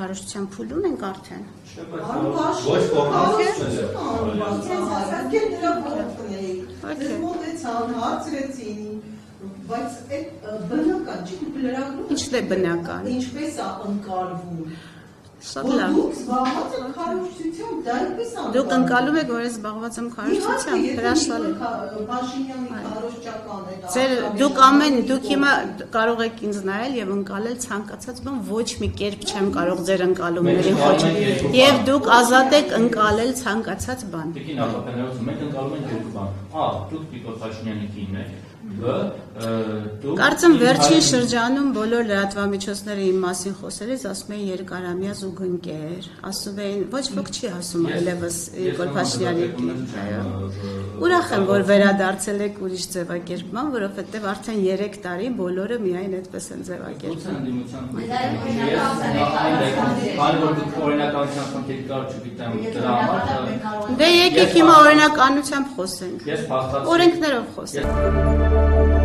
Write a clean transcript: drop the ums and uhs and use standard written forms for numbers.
Հարուստության փուլում ենք արդեն։ Բայց այդ բնական չի լրագրում։ Ինչն է բնական։ Ինչպես է ընկալվում։ Շատ լավ։ Դուք զբաղված եք քարոզչությամբ, դա ինչպես է։ Դուք ընկալում եք, որ ես զբաղված եմ քարոզչությամբ, հրաշալի։ Փաշինյանի քարոզչական է դա։ Ձեր դուք հիմա կարող եք ինձ նայել եւ ընկալել ցանկացած բան, ոչ մի կերպ չեմ կարող ձեր ընկալումներին խոչել։ Եվ դուք ազատ եք ընկալել ցանկացած բան։ Տիկին ապականություն, մենք ընկալում ենք երկու բան։ A. Դուք Տիկո Փաշինյանի կինն եք։ Կարծեմ վերջին շրջանում բոլոր լրատվամիջոցները իմ մասին խոսելիս ասում էին երկարամյա զուգընկեր, ասում էին ոչ ոք չի ասում այլևս Նիկոլ Փաշինյանի կին։ Ուրախ եմ, որ վերադարձել եք ուրիշ ձևակերպման, որովհետև արդեն 3 տարի բոլորը միայն այդպես են ձևակերպում։ Դե եկեք հիմա օրինականությամբ խոսենք։ Օրենքներով խոսենք։